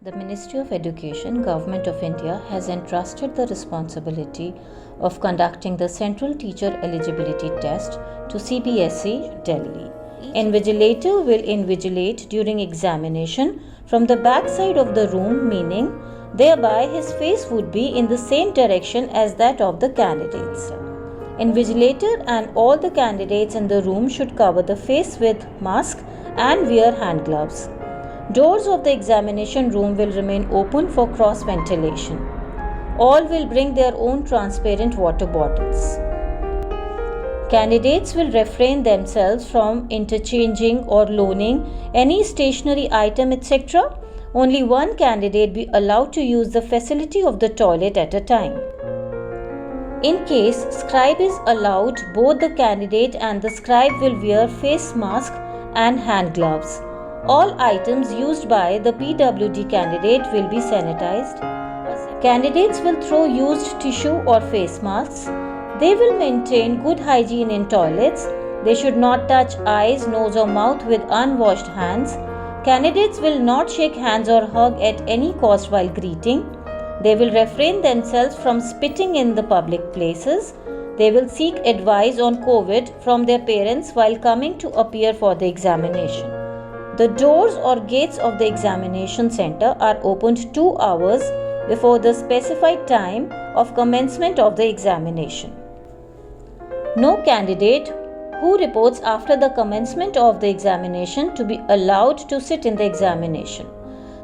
The Ministry of Education, Government of India, has entrusted the responsibility of conducting the Central Teacher Eligibility Test to CBSE, Delhi. Invigilator will invigilate during examination from the back side of the room, meaning thereby his face would be in the same direction as that of the candidates. Invigilator and all the candidates in the room should cover the face with mask and wear hand gloves. Doors of the examination room will remain open for cross ventilation. All will bring their own transparent water bottles. Candidates will refrain themselves from interchanging or loaning any stationery item, etc. Only one candidate be allowed to use the facility of the toilet at a time. In case scribe is allowed, both the candidate and the scribe will wear face mask and hand gloves. All items used by the PWD candidate will be sanitized. Candidates will throw used tissue or face masks. They will maintain good hygiene in toilets. They should not touch eyes, nose or mouth with unwashed hands. Candidates will not shake hands or hug at any cost while greeting. They will refrain themselves from spitting in the public places. They will seek advice on COVID from their parents while coming to appear for the examination. The doors or gates of the examination center are opened 2 hours before the specified time of commencement of the examination. No candidate who reports after the commencement of the examination to be allowed to sit in the examination.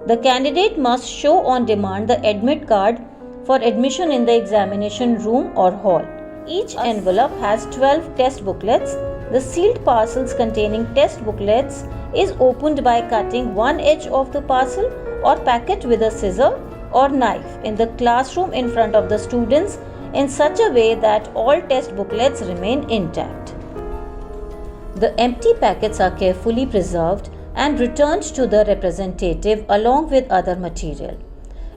The candidate must show on demand the admit card for admission in the examination room or hall. Each envelope has 12 test booklets. The sealed parcels containing test booklets is opened by cutting one edge of the parcel or packet with a scissor or knife in the classroom in front of the students in such a way that all test booklets remain intact. The empty packets are carefully preserved and returned to the representative along with other material.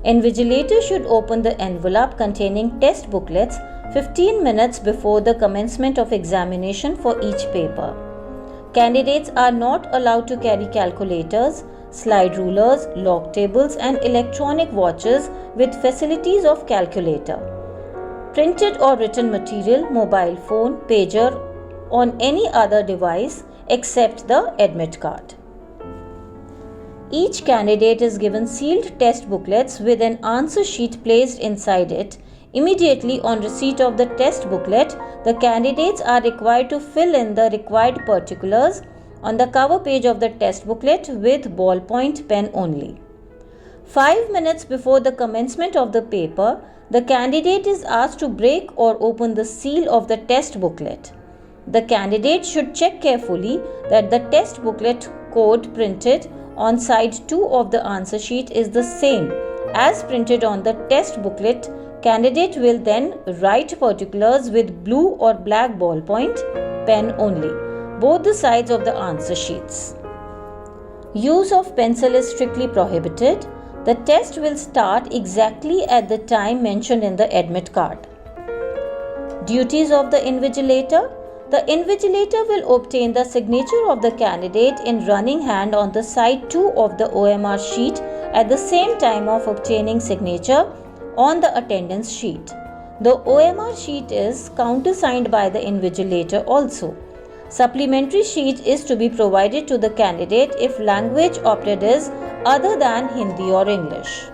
Invigilator should open the envelope containing test booklets 15 minutes before the commencement of examination for each paper. Candidates are not allowed to carry calculators, slide rulers, log tables and electronic watches with facilities of calculator. Printed or written material, mobile phone, pager on any other device except the admit card. Each candidate is given sealed test booklets with an answer sheet placed inside it. Immediately on receipt of the test booklet, the candidates are required to fill in the required particulars on the cover page of the test booklet with ballpoint pen only. 5 minutes before the commencement of the paper, the candidate is asked to break or open the seal of the test booklet. The candidate should check carefully that the test booklet code printed on side 2 of the answer sheet is the same as printed on the test booklet. Candidate will then write particulars with blue or black ballpoint pen only, both the sides of the answer sheets. Use of pencil is strictly prohibited. The test will start exactly at the time mentioned in the admit card. Duties of the invigilator. The invigilator will obtain the signature of the candidate in running hand on the side 2 of the OMR sheet at the same time of obtaining signature on the attendance sheet. The OMR sheet is countersigned by the invigilator also. Supplementary sheet is to be provided to the candidate if language opted is other than Hindi or English.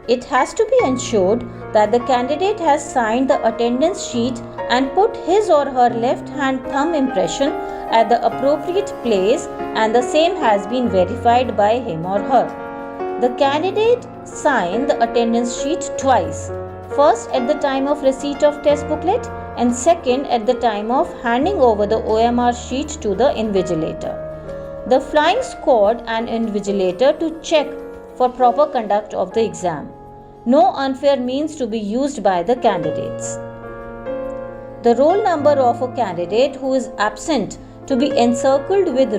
It has to be ensured that the candidate has signed the attendance sheet and put his or her left hand thumb impression at the appropriate place and the same has been verified by him or her. The candidate sign the attendance sheet twice, first at the time of receipt of test booklet and second at the time of handing over the OMR sheet to the invigilator. The flying squad and invigilator to check for proper conduct of the exam. No unfair means to be used by the candidates. The roll number of a candidate who is absent to be encircled with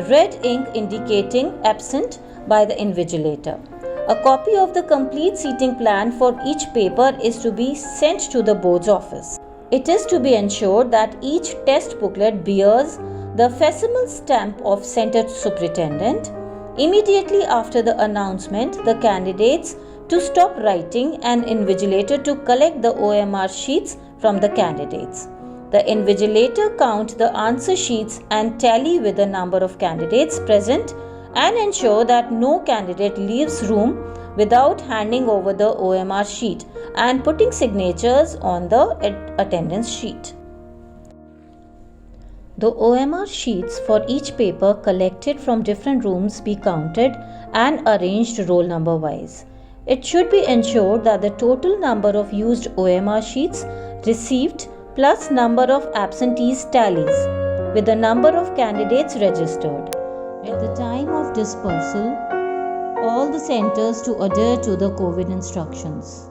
red ink indicating absent by the invigilator. A copy of the complete seating plan for each paper is to be sent to the board's office. It is to be ensured that each test booklet bears the facsimile stamp of Center Superintendent. Immediately after the announcement, the candidates to stop writing and invigilator to collect the OMR sheets from the candidates. The invigilator count the answer sheets and tally with the number of candidates present and ensure that no candidate leaves room without handing over the OMR sheet and putting signatures on the attendance sheet. The OMR sheets for each paper collected from different rooms be counted and arranged roll number wise. It should be ensured that the total number of used OMR sheets received plus number of absentees tallies with the number of candidates registered. At the time of dispersal, all the centers to adhere to the COVID instructions.